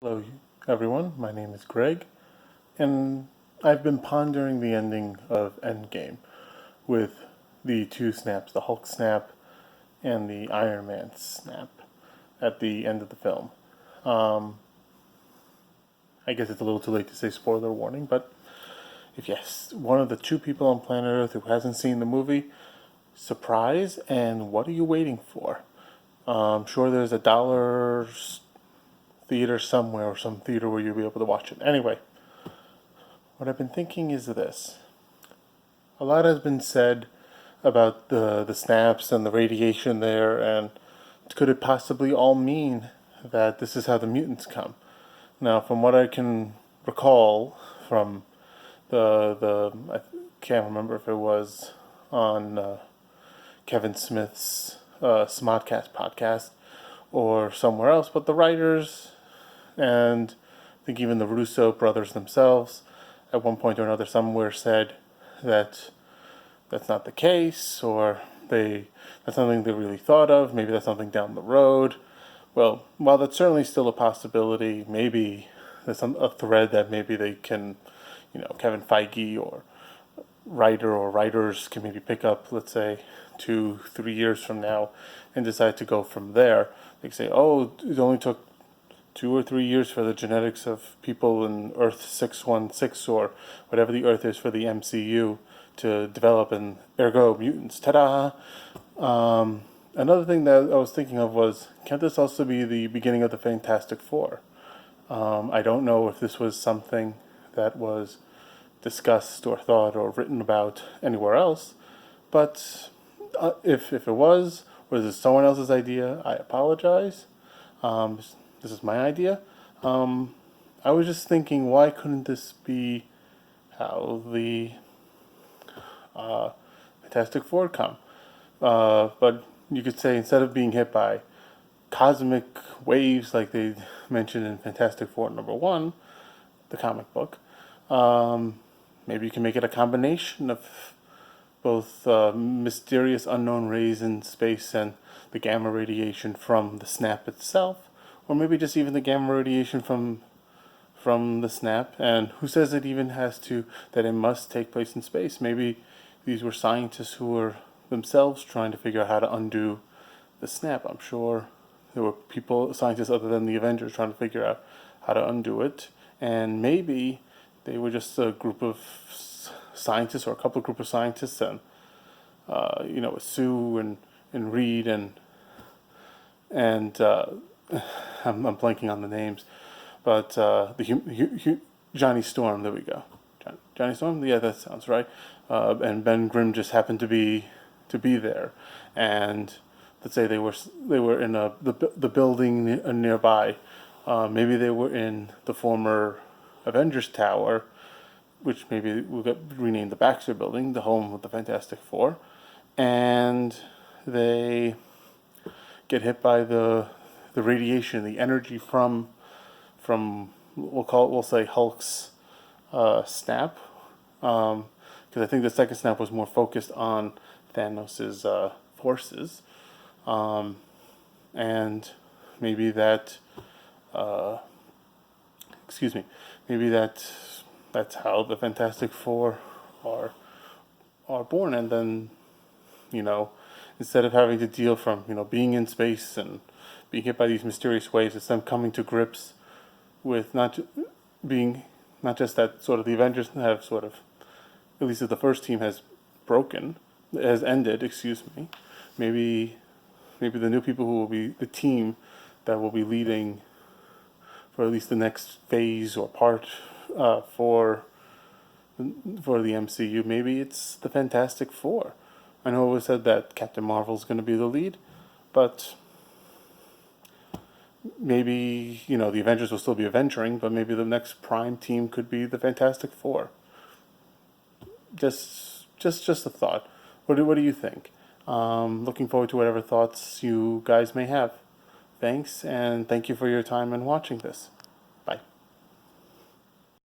Hello, everyone. My name is Greg, and I've been pondering the ending of Endgame with the two snaps, the Hulk snap and the Iron Man snap at the end of the film. Um, I guess it's a little too late to say spoiler warning, but if yes, one of the two people on planet Earth who hasn't seen the movie, surprise, and what are you waiting for? I'm sure there's a dollar theater somewhere or some theater where you'll be able to watch it. Anyway, what I've been thinking is this. A lot has been said about the snaps and the radiation there, and could it possibly all mean that this is how the mutants come? Now, from what I can recall from I can't remember if it was on Kevin Smith's Smodcast podcast or somewhere else, but the writers and I think even the Russo brothers themselves at one point or another somewhere said that that's not the case, or that's something they really thought of. Maybe that's something down the road. Well, while that's certainly still a possibility, maybe there's a thread that maybe they can, Kevin Feige or writers can maybe pick up, let's say, 2-3 years from now, and decide to go from there. They say, oh, it only took 2 or 3 years for the genetics of people in Earth 616 or whatever the Earth is for the MCU to develop, and ergo mutants. Ta-da! Another thing that I was thinking of was, can't this also be the beginning of the Fantastic Four? I don't know if this was something that was discussed or thought or written about anywhere else, but if it was, or is this someone else's idea, I apologize. This is my idea. I was just thinking, why couldn't this be how the Fantastic Four come? But you could say instead of being hit by cosmic waves like they mentioned in Fantastic Four #1, the comic book, maybe you can make it a combination of both mysterious unknown rays in space and the gamma radiation from the snap itself, or maybe just even the gamma radiation from the snap. And who says it even that it must take place in space? Maybe these were scientists who were themselves trying to figure out how to undo the snap. I'm sure there were scientists other than the Avengers, trying to figure out how to undo it. And maybe they were just a group of scientists, or a couple of group of scientists, and with Sue and Reed and I'm blanking on the names, but Johnny Storm. There we go. Johnny Storm. Yeah, that sounds right. And Ben Grimm just happened to be there, and let's say they were in the building nearby. Maybe they were in the former Avengers Tower, which maybe will get renamed the Baxter Building, the home of the Fantastic Four, and they get hit by the radiation, the energy from we'll say Hulk's snap, because I think the second snap was more focused on Thanos's forces, and maybe that maybe that's how the Fantastic Four are born, and then instead of having to deal from being in space and being hit by these mysterious waves, it's them coming to grips with not just that sort of the Avengers have sort of, at least if the first team has ended, maybe the new people who will be the team that will be leading for at least the next phase or part for the MCU. Maybe it's the Fantastic Four. I know it was said that Captain Marvel's going to be the lead, but maybe the Avengers will still be Avengering, but maybe the next prime team could be the Fantastic Four. Just a thought. What do you think? Looking forward to whatever thoughts you guys may have. Thanks, and thank you for your time and watching this.